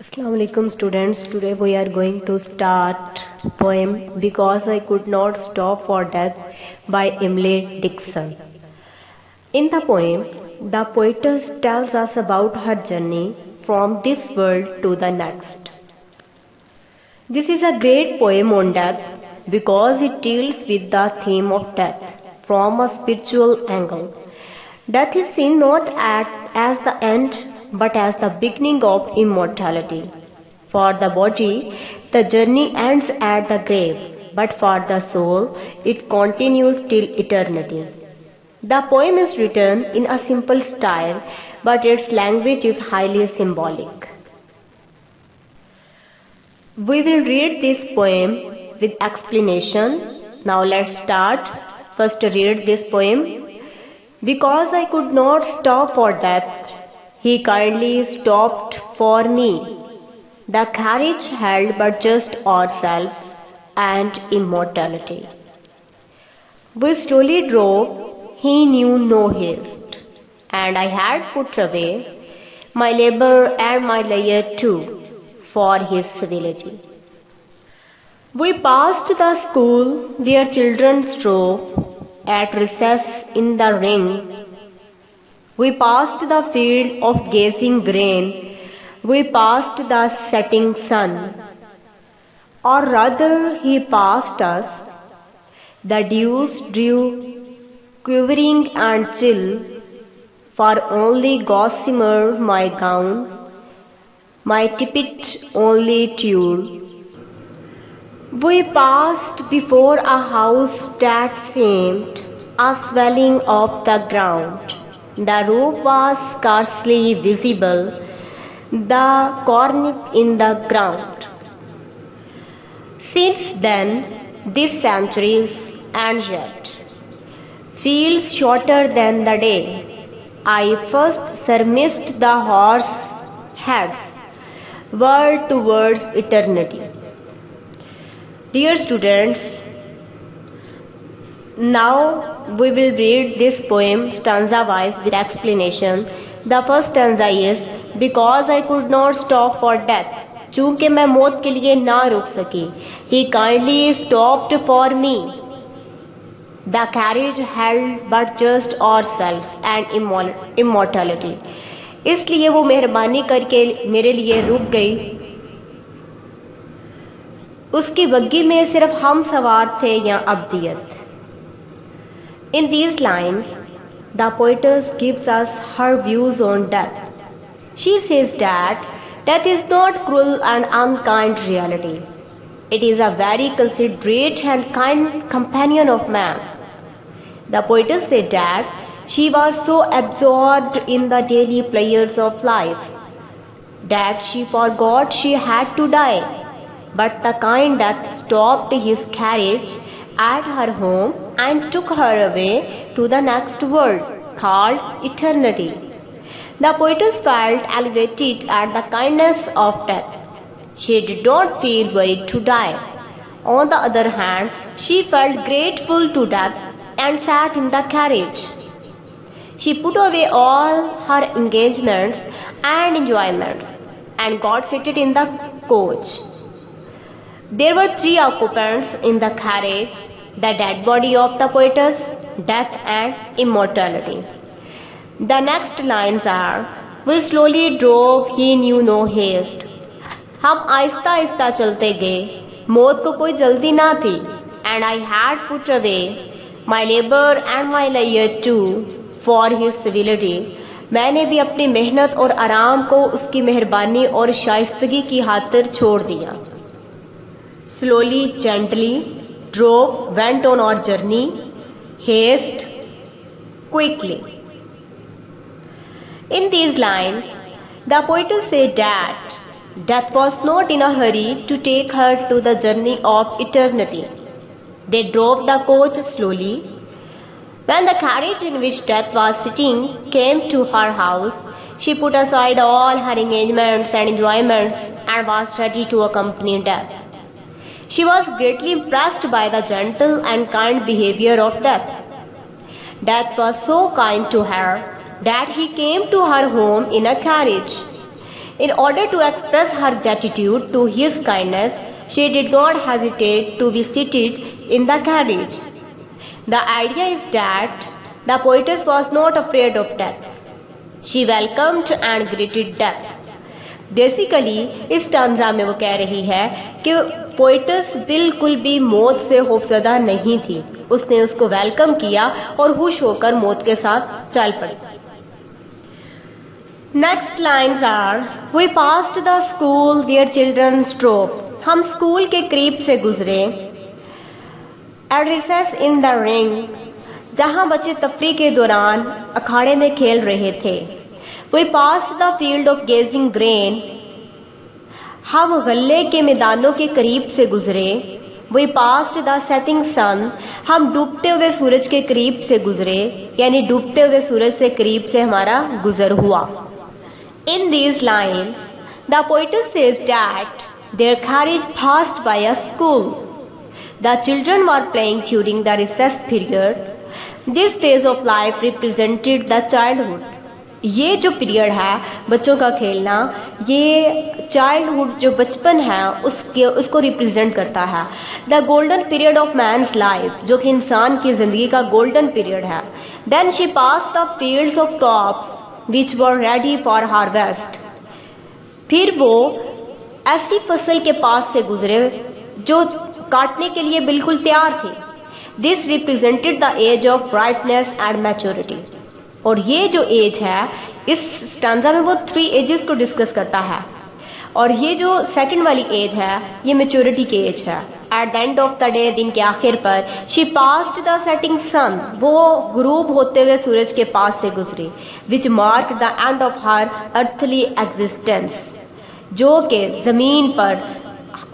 Assalamu alaikum students. Today we are going to start poem Because I Could Not Stop for Death by Emily Dickinson. In the poem, the poetess tells us about her journey from this world to the next. This is a great poem on death because it deals with the theme of death from a spiritual angle. Death is seen not as the end but as the beginning of immortality. For the body, the journey ends at the grave, but for the soul, it continues till eternity. The poem is written in a simple style, but its language is highly symbolic. We will read this poem with explanation. Now let's start. First read this poem. Because I could not stop for death, he kindly stopped for me. The carriage held but just ourselves and immortality. We slowly drove, he knew no haste, and I had put away my labor and my layer too for his civility. We passed the school where children strove at recess in the ring. We passed the field of gazing grain. We passed the setting sun. Or rather, he passed us. The dews drew quivering and chill, for only gossamer my gown, my tippet only tulle. We passed before a house that seemed a swelling of the ground. The roof was scarcely visible, the cornice in the ground. Since then, these centuries and yet feels shorter than the day I first surmised the horse heads whirled towards eternity. Dear students, now we will read this poem stanza wise with explanation. The first stanza is Because I could not stop for death. चूंकि मैं मौत के लिए ना रुक सकी. He kindly stopped for me. The carriage held but just ourselves and immortality. इसलिए वो मेहरबानी करके मेरे लिए रुक गई. उसकी बग्गी में सिर्फ हम सवार थे या अब्दियत. In these lines, the poetess gives us her views on death. She says that death is not cruel and unkind reality. It is a very considerate and kind companion of man. The poetess said that she was so absorbed in the daily pleasures of life that she forgot she had to die. But the kind death stopped his carriage at her home and took her away to the next world called eternity. The poetess felt elevated at the kindness of death. She did not feel worried to die. On the other hand, she felt grateful to death and sat in the carriage. She put away all her engagements and enjoyments and got seated in the coach. There were 3 occupants in the carriage: the dead body of the poetess, death and immortality. The next lines are, We slowly drove, he knew no haste. हम आहिस्ता आहिस्ता चलते गए, मौत को कोई जल्दी ना थी. And I had put away my labor and my layer too for his civility. मैंने भी अपनी मेहनत और आराम को उसकी मेहरबानी और शाइस्तगी की खातिर छोड़ दिया. Slowly, gently, drove, went on our journey, haste, quickly. In these lines, the poetess said that death was not in a hurry to take her to the journey of eternity. They drove the coach slowly. When the carriage in which death was sitting came to her house, she put aside all her engagements and enjoyments and was ready to accompany death. She was greatly impressed by the gentle and kind behavior of death. Death was so kind to her that he came to her home in a carriage. In order to express her gratitude to his kindness, she did not hesitate to be seated in the carriage. The idea is that the poetess was not afraid of death. She welcomed and greeted death. Basically इस stanza में वो कह रही है कि poet's बिल्कुल भी मौत से खौफजदा नहीं थी. उसने उसको वेलकम किया और खुश होकर मौत के साथ चल पड़ी. Next lines are, we passed the school where children strove. हम स्कूल के करीब से गुजरे. At recess in the ring, जहां बच्चे तफरी के दौरान अखाड़े में खेल रहे थे. We passed the field of gazing grain. हम गल्ले के मैदानों के करीब से गुजरे. We passed the setting sun. हम डूबते हुए सूरज के करीब से गुजरे, यानी डूबते हुए सूरज से करीब से हमारा गुजर हुआ. In these lines, the poetess says that their carriage passed by a school. The children were playing during the recess period. This phase of life represented the childhood. ये जो पीरियड है बच्चों का खेलना, ये चाइल्डहुड जो बचपन है उसको रिप्रेजेंट करता है. The golden period of man's life, जो कि इंसान की जिंदगी का गोल्डन पीरियड है. Then she pass the fields of crops which were ready for harvest. फिर वो ऐसी फसल के पास से गुजरे जो काटने के लिए बिल्कुल तैयार थे. This represented the age of rightness and maturity. और ये जो एज है इस स्टांजा में वो 3 एजेस को डिस्कस करता है. और ये जो सेकंड वाली एज है ये मैच्योरिटी की एज है. At the end of the day, दिन के आखिर पर, she passed the setting sun. वो गुरूब होते हुए सूरज के पास से गुजरी. Which mark the end of her earthly existence, जो कि जमीन पर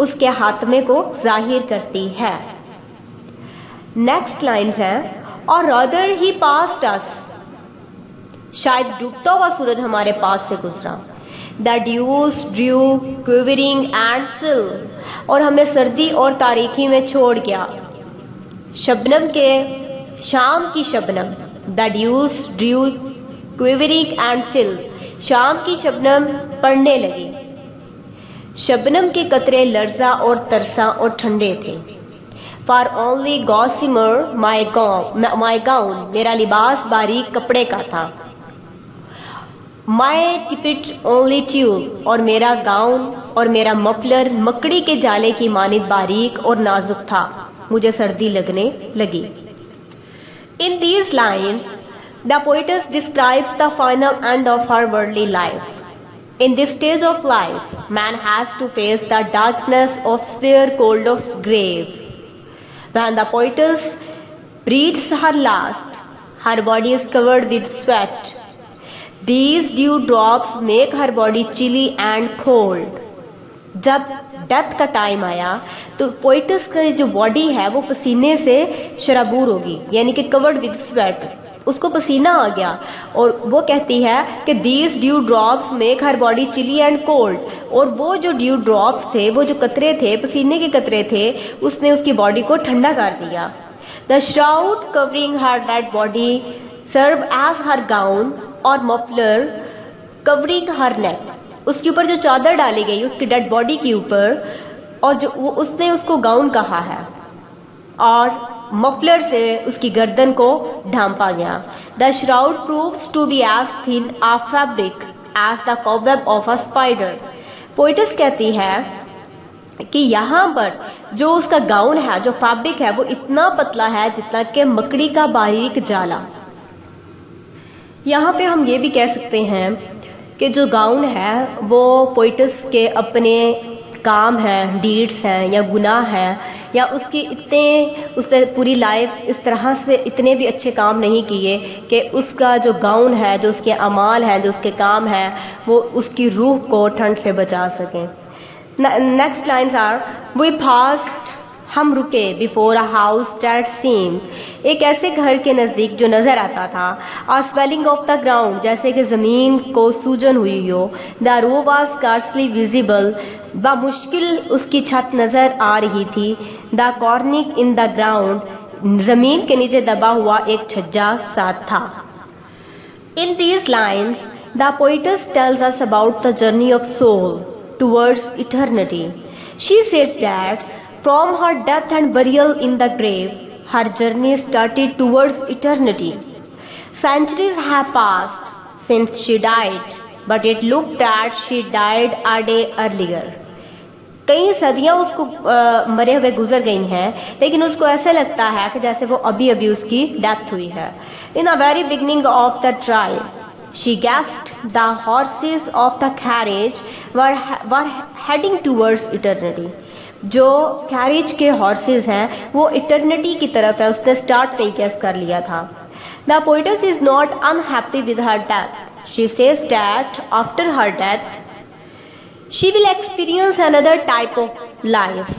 उसके हाथमे को जाहिर करती है. नेक्स्ट लाइन्स है, और रादर ही पास्ड अस. शायद डूबता हुआ सूरज हमारे पास से गुजरा. The dews drew quivering and chill, और हमें सर्दी और तारीकी में छोड़ गया. शबनम के, शाम की शबनम. The dews drew quivering and chill, शाम की शबनम पड़ने लगी. शबनम के कतरे लर्जा और तरसा और ठंडे थे. फॉर ओनली गॉसिमर माई गाउन, मेरा लिबास बारीक कपड़े का था. माई टिपिट ओनली ट्यूब, और मेरा गाउन और मेरा मफलर मकड़ी के जाले की मानित बारीक और नाजुक था. मुझे सर्दी लगने लगी. इन these lines the poetess describes the final and of her worldly life. In this stage of life, man has to face the darkness of severe cold of grave. When the poetess breathes her last, her body is covered with sweat. These dew drops make her body chilly and cold. जब death का time आया तो poet's का जो body है वो पसीने से शराबूर होगी, यानी कि कवर्ड विद स्वेट. उसको पसीना आ गया और वो कहती है कि these dew drops make her body chilly and cold. और वो जो ड्यू ड्रॉप्स थे, वो जो कतरे थे, पसीने के कतरे थे, उसने उसकी बॉडी को ठंडा कर दिया. The shroud covering her dead body serve as her gown और मफलर कवरिंग हर नेक. उसके ऊपर जो चादर डाली गई उसकी डेड बॉडी के ऊपर, और जो उसने उसको गाउन कहा है, और मफलर से उसकी गर्दन को ढांपा गया. The shroud proves to be as thin a fabric as the cobweb of a spider. Poetess कहती है कि यहाँ पर जो उसका गाउन है, जो फैब्रिक है, वो इतना पतला है जितना कि मकड़ी का बारीक जाला. यहाँ पे हम ये भी कह सकते हैं कि जो गाउन है वो पोइटस के अपने काम हैं, डीड्स हैं या गुनाह हैं, या उसने पूरी लाइफ इस तरह से इतने भी अच्छे काम नहीं किए कि उसका जो गाउन है, जो उसके अमाल हैं, जो उसके काम हैं, वो उसकी रूह को ठंड से बचा सकें. Next lines are, we paused, हम रुके, before a house that seems, एक ऐसे घर के नजदीक जो नजर आता था. A swelling of the ground, जैसे कि जमीन को सूजन हुई हो. The roof was scarcely visible, बामुश्किल उसकी छत नजर आ रही थी. The cornice in the ground, जमीन के नीचे दबा हुआ एक छज्जा सा था. In these lines the poetess tells us about the journey of soul towards eternity. She said that from her death and burial in the grave, her journey started towards eternity. Centuries have passed since she died, but it looked that she died a day earlier. کئی صدیاں اس کو مرے ہوئے گزر گئی ہیں، لیکن اس کو ایسے لگتا ہے کہ جیسے وہ ابھی ابھی اس کی ڈیتھ ہوئی ہے. In the very beginning of the drive, she guessed the horses of the carriage were heading towards eternity. جو کیریج کے ہارسز ہیں وہ ایٹرنیٹی کی طرف ہے، اس نے اسٹارٹ نہیں گیس کر لیا تھا. The poetess is not unhappy with her death. She says that after her death, she will experience another type of life.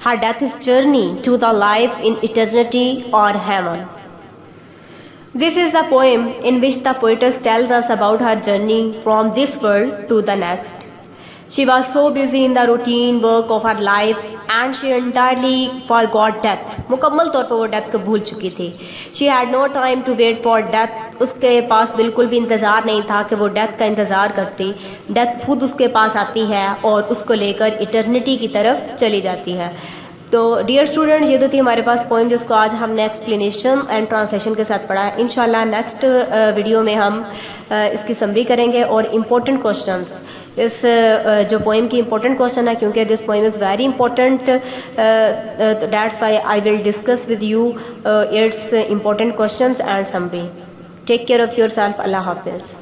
Her death is journey to the life in eternity or heaven. This is the poem in which the poetess tells us about her journey from this world to the next. She was so busy in the routine work of her life and she entirely forgot death. مکمل طور پر وہ death کو بھول چکی تھی. She had no time to wait for death. اس کے پاس بالکل بھی انتظار نہیں تھا کہ وہ ڈیتھ کا انتظار کرتی. ڈیتھ خود اس کے پاس آتی ہے اور اس کو لے کر ایٹرنیٹی کی طرف چلی جاتی ہے. تو ڈیئر اسٹوڈنٹ، یہ تو تھی ہمارے پاس پوئم جس کو آج ہم نے ایکسپلینیشن اینڈ ٹرانسلیشن کے ساتھ پڑھا ہے. انشاءاللہ نیکسٹ ویڈیو میں ہم اس کی سمری کریں گے اور امپورٹنٹ کوشچنس، اس جو پوئم کی امپورٹنٹ کوشچن ہے کیونکہ this poem is very important, that's why I will discuss with you its important questions and summary. Take care of yourself. اللہ حافظ.